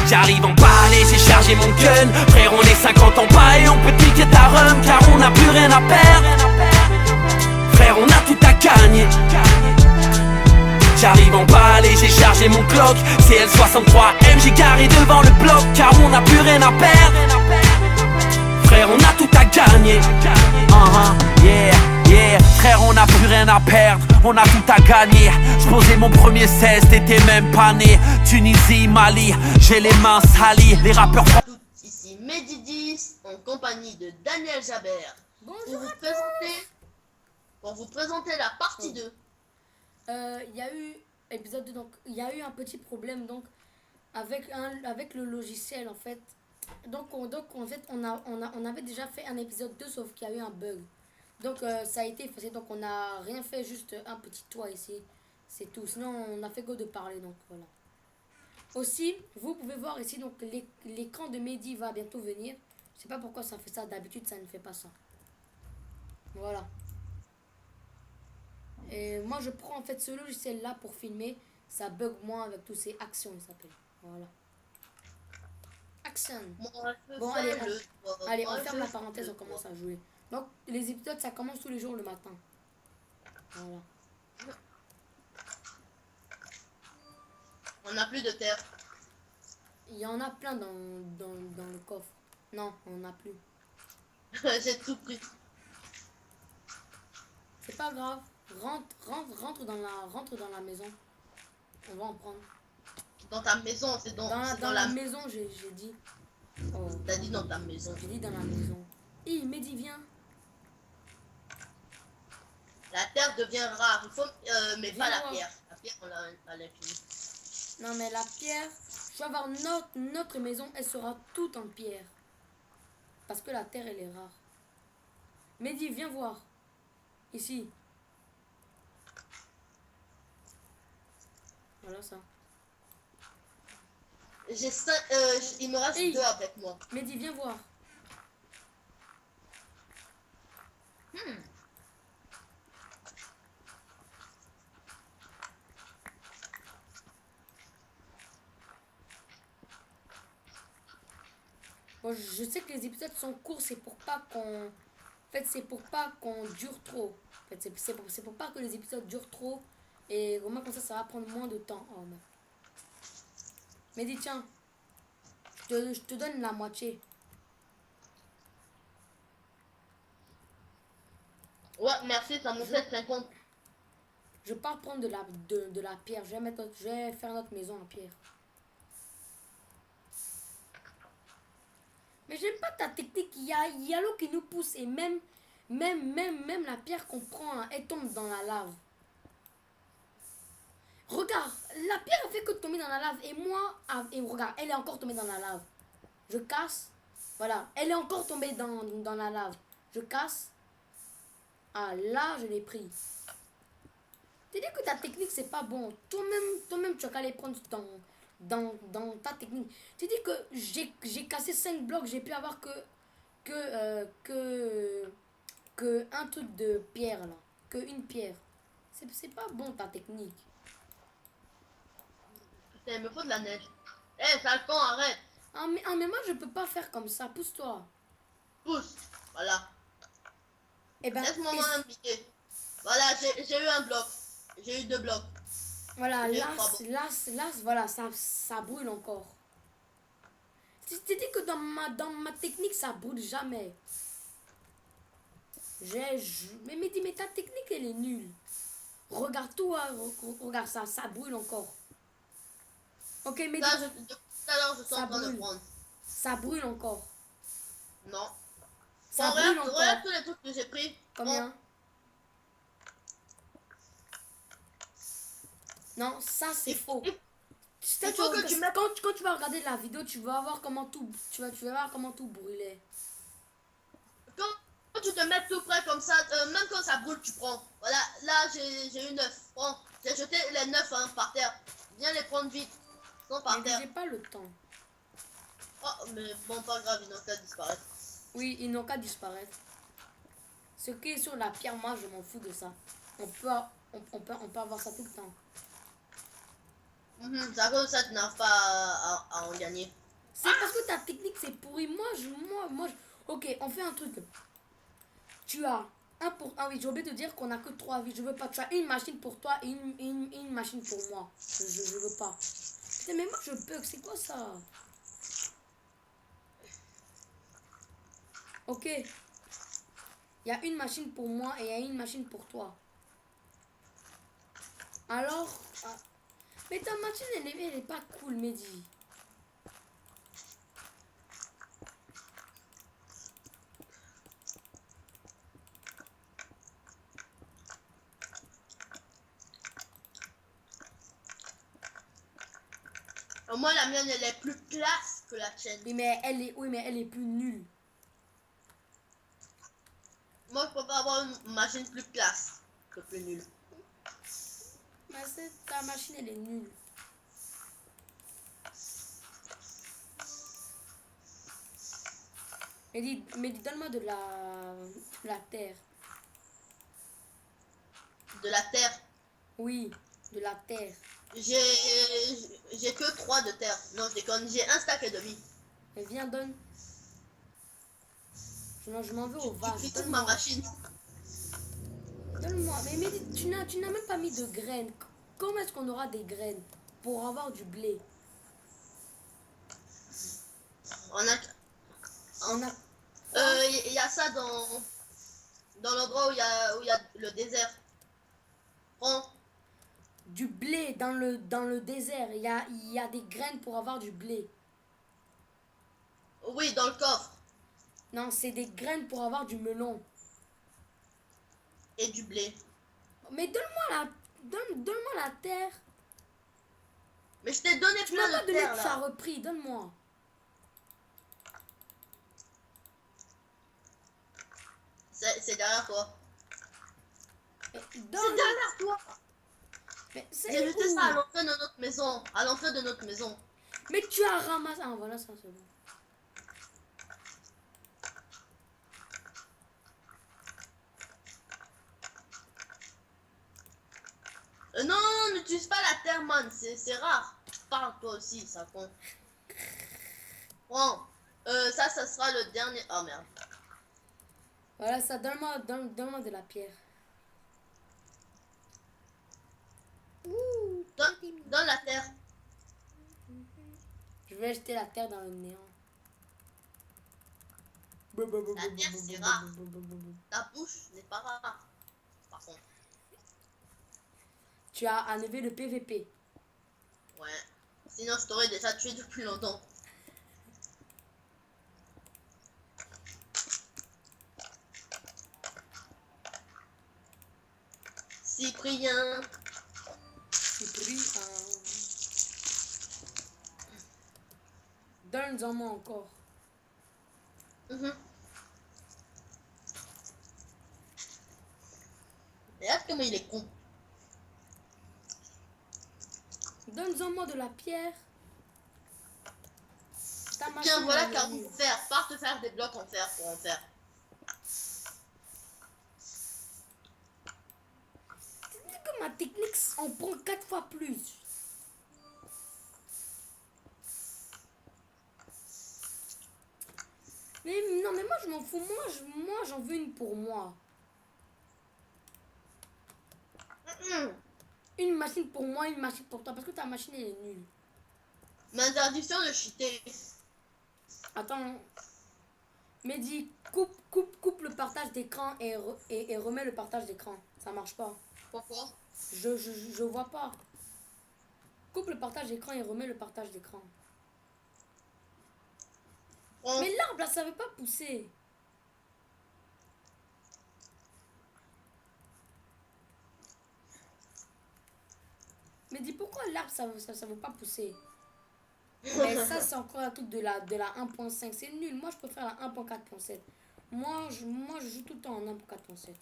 J'arrive en balai, j'ai chargé mon gun. Frère, on est 50 en bas et on peut ticket ta rhum, car on n'a plus rien à perdre. Frère, on a tout à gagner. J'arrive en balai, j'ai chargé mon clock. CL63M, j'ai garé devant le bloc, car on n'a plus rien à perdre. Frère, on a tout à gagner. Yeah, frère, on n'a plus rien à perdre, on a tout à gagner. J'posais mon premier 16, t'étais même pas né. Tunisie, Mali, j'ai les mains salies. Les rappeurs. Ici Mehdi10 en compagnie de Daniel Jabert. Bonjour pour vous présenter la partie 2. Il y a eu épisode 2, donc il y a eu un petit problème donc avec le logiciel en fait. Donc en fait on avait déjà fait un épisode 2 sauf qu'il y a eu un bug. Donc ça a été effacé, donc on n'a rien fait, juste un petit toit ici, c'est tout. Sinon on a fait go de parler, donc voilà. Aussi, vous pouvez voir ici, donc l'écran de Mehdi va bientôt venir. Je sais pas pourquoi ça fait ça, d'habitude ça ne fait pas ça. Voilà. Et moi je prends en fait ce logiciel là pour filmer, ça bug moins avec tous ces actions, il s'appelle. Voilà. Action. Bon allez, on ferme la parenthèse, on commence à jouer. Donc les épisodes ça commence tous les jours le matin. Voilà. On n'a plus de terre. Il y en a plein dans le coffre. Non, on n'a plus. J'ai tout pris. C'est pas grave. Rentre dans la maison. On va en prendre. Dans ta maison, c'est dans la maison, j'ai dit. Oh. T'as dit dans ta maison. J'ai dit dans la maison. Mehdi, viens. La terre devient rare. Il faut, mais viens pas la pierre. La pierre, on l'a fini. Non, mais la pierre, je vais avoir notre maison, elle sera toute en pierre. Parce que la terre, elle est rare. Mehdi, viens voir. Ici. Voilà ça. J'ai 5, il me reste 2 avec moi. Mehdi, viens voir. Bon, je sais que les épisodes sont courts, c'est pour pas qu'on... En fait, c'est pour pas qu'on dure trop. En fait, c'est pour pas que les épisodes durent trop. Et au moins comme ça va prendre moins de temps. Oh non. Mehdi, tiens. Je te donne la moitié. Ouais, merci, ça me fait 50. Je pars prendre de la pierre. Je vais faire notre maison en pierre. Mais j'aime pas ta technique. Il y a l'eau qui nous pousse. Et même la pierre qu'on prend, hein, elle tombe dans la lave. Regarde, la pierre a fait que tomber dans la lave. Et moi, regarde, elle est encore tombée dans la lave. Je casse. Voilà, elle est encore tombée dans la lave. Je casse. Ah, là, je l'ai pris. Tu dis que ta technique, c'est pas bon. Toi-même, tu vas aller prendre dans ta technique. Tu dis que j'ai cassé 5 blocs, j'ai pu avoir que un truc de pierre, là. Que une pierre. C'est pas bon, ta technique. Il me faut de la neige. Eh, Falcon, arrête. Ah mais moi, je peux pas faire comme ça. Pousse-toi. Pousse. Voilà. Eh ben, laisse-moi m'impliquer. Voilà, j'ai eu un bloc. J'ai eu 2 blocs. Voilà, là, voilà, ça brûle encore. Tu dis que dans ma technique, ça brûle jamais. Mais ta technique, elle est nulle. Regarde toi, regarde ça, ça brûle encore. Ok, mais tout à l'heure, je suis en train de prendre. Ça brûle encore. Non. Ça brûle encore. Regarde tous les trucs que j'ai pris. Combien? Non, ça c'est faux. Quand tu vas regarder la vidéo, tu vas voir comment tout, tu vas voir comment tout brûlait. Quand tu te mets tout près comme ça, même quand ça brûle, tu prends. Voilà, là j'ai eu 9. Prends. J'ai jeté les 9 hein, par terre. Viens les prendre vite. Non, par terre. J'ai pas le temps. Oh, mais bon, pas grave, ils n'ont qu'à disparaître. Oui, ils n'ont qu'à disparaître. Ce qui est sur la pierre, moi je m'en fous de ça. On peut avoir ça tout le temps. C'est à cause de ça que tu n'arrives pas à en gagner. C'est parce que ta technique c'est pourri. Ok, on fait un truc. Tu as un pour. Ah oui, j'ai oublié de dire qu'on a que 3 vies. Je veux pas. Tu as une machine pour toi et une machine pour moi. Je veux pas. Putain, mais moi je bug. C'est quoi ça? Ok. Il y a une machine pour moi et il y a une machine pour toi. Alors. Mais ta machine elle est pas cool, Mehdi. Moi, la mienne, elle est plus classe que la tienne. Oui, mais elle est plus nulle. Moi, je peux pas avoir une machine plus classe que plus nulle. Mais ta machine elle est nulle. Mais dis donne-moi de la terre. De la terre. Oui, de la terre. J'ai que 3 de terre. Non, je déconne. J'ai un stack et demi. Mais viens, donne. Non, je m'en veux au Tu vase. critiques ma machine. Donne-moi. Mais tu n'as même pas mis de graines. Comment est-ce qu'on aura des graines pour avoir du blé? On a... Il y a ça dans l'endroit où il y a le désert. Prends. Du blé dans le désert. Il y a des graines pour avoir du blé. Oui, dans le coffre. Non, c'est des graines pour avoir du melon. Et du blé. Mais donne-moi la terre. Mais je t'ai donné Tu m'as plein pas de donné, terre tu as là. repris. Donne-moi. C'est derrière toi. Donne. C'est derrière toi. Mais J'ai jeté où? ça à l'entrée de notre maison. À l'entrée de notre maison. Mais tu as ramassé. Ah, voilà, ça, c'est bon. Non, n'utilise pas la terre, man. C'est rare. Parle toi aussi, ça compte. Bon. Ça sera le dernier. Oh merde. Voilà, ça, donne-moi de la pierre. Dans la terre. Je vais jeter la terre dans le néant. La terre, c'est rare. Ta bouche n'est pas rare. Par contre. Tu as enlevé le PVP. Ouais. Sinon, je t'aurais déjà tué depuis longtemps. Cyprien. Donne-en moi encore. Regarde comment il est con. Donne-en moi de la pierre. Tiens, voilà car vous faire. Pars te faire des blocs en fer pour en faire. C'est que ma technique en prend 4 fois plus. Mais non, mais moi je m'en fous. Moi j'en veux une pour moi. Une machine pour moi, une machine pour toi. Parce que ta machine elle est nulle. Mais interdiction de cheater. Attends. Mehdi, coupe le partage d'écran et remets le partage d'écran. Ça marche pas. Pourquoi? Je vois pas. Coupe le partage d'écran et remets le partage d'écran. Mais l'arbre là, ça veut pas pousser. Mais dis pourquoi l'arbre ça veut pas pousser. Mais ça c'est encore un truc de la 1.5. C'est nul. Moi je préfère la 1.4.7. Moi je joue tout le temps en 1.4.7.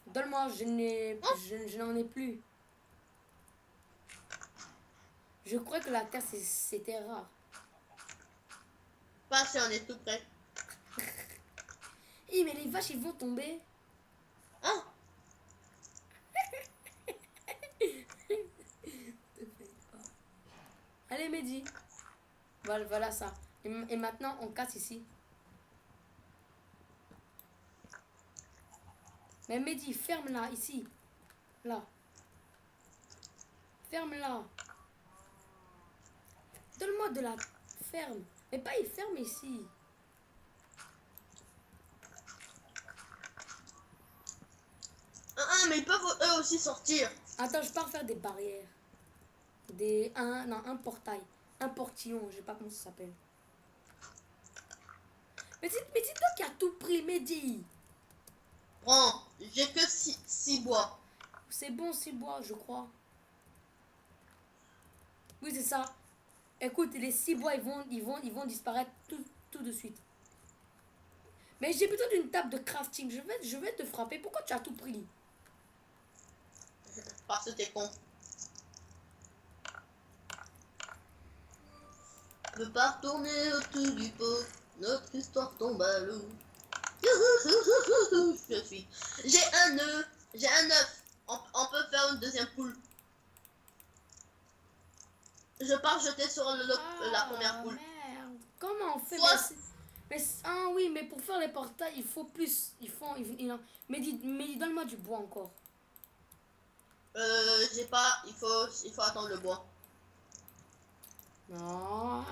Donne-moi, je n'en ai plus. Je crois que la terre c'était rare. Pas si on est tout près. Mais les vaches ils vont tomber. Hein? et Mehdi. Voilà ça. Et maintenant, on casse ici. Mais Mehdi, ferme-la ici. Là. Ferme-la. Donne-moi de la ferme. Mais pas il ferme ici. Mais ils peuvent eux aussi sortir. Attends, je pars faire des barrières. Un portail. Un portillon, je sais pas comment ça s'appelle. Mais c'est toi qui as tout pris, Mehdi. Prends, j'ai que 6 bois. C'est bon, 6 bois, je crois. Oui, c'est ça. Écoute, les 6 bois, ils vont disparaître tout de suite. Mais j'ai besoin d'une table de crafting. Je vais te frapper. Pourquoi tu as tout pris? Parce que t'es con. Je veux pas retourner autour du pot. Notre histoire tombe à l'eau. Je suis. J'ai un œuf. J'ai un œuf. On peut faire une deuxième poule. Je pars jeter sur la première poule. Merde. Comment on fait? Oui, mais pour faire les portails, il faut plus. Mais dis, donne-moi du bois encore. J'ai pas. Il faut attendre le bois. Non.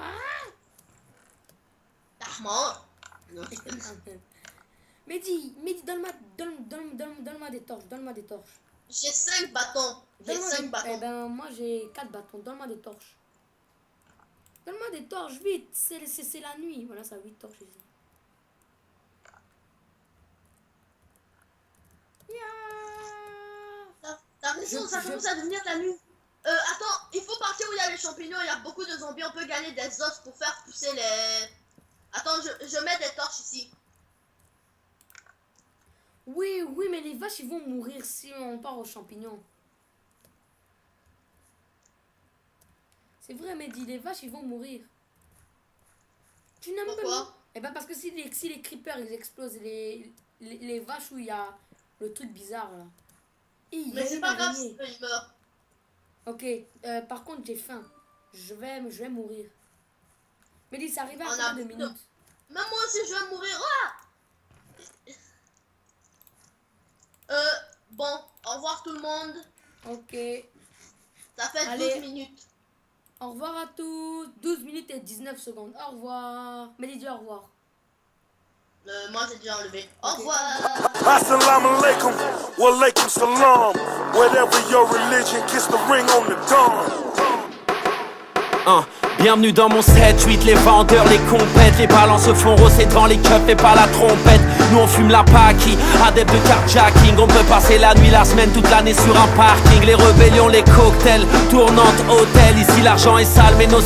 Mort. Mais dis, donne-moi des torches. Donne-moi des torches. J'ai 5 bâtons. Eh ben, moi j'ai 4 bâtons. Donne-moi des torches. Donne-moi des torches, vite. C'est la nuit. Voilà, ça, 8 torches ici. T'as raison, ça commence à devenir la nuit. Attends, il faut partir où il y a les champignons. Il y a beaucoup de zombies. On peut gagner des os pour faire pousser les... Attends, je mets des torches ici. Oui, mais les vaches, ils vont mourir si on part aux champignons. C'est vrai, Mehdi, les vaches, ils vont mourir. Tu n'aimes pas? Pourquoi? Eh ben, parce que si les creepers, ils explosent, les vaches où il y a le truc bizarre, là. Mais c'est pas grave si ils meurent. Ok, par contre, j'ai faim. Je vais mourir. Mehdi, ça arrive à combien de minutes? Même moi aussi, je vais mourir. Bon, au revoir tout le monde. Ok. Ça fait Allez. 12 minutes. Au revoir à tous. 12 minutes et 19 secondes. Au revoir. Mehdi, dis au revoir. Moi, j'ai déjà enlevé. Au revoir. Assalamu alaikum, wa alaikum salam. Whatever your religion, kiss the ring on the dawn. Bienvenue dans mon 7-8, les vendeurs, les compètes. Les balances se font rosser devant les keufs et pas la trompette. Nous on fume la paki, adepte de carjacking. On peut passer la nuit, la semaine, toute l'année sur un parking. Les rébellions, les cocktails, tournantes, hôtels. Ici l'argent est sale mais nos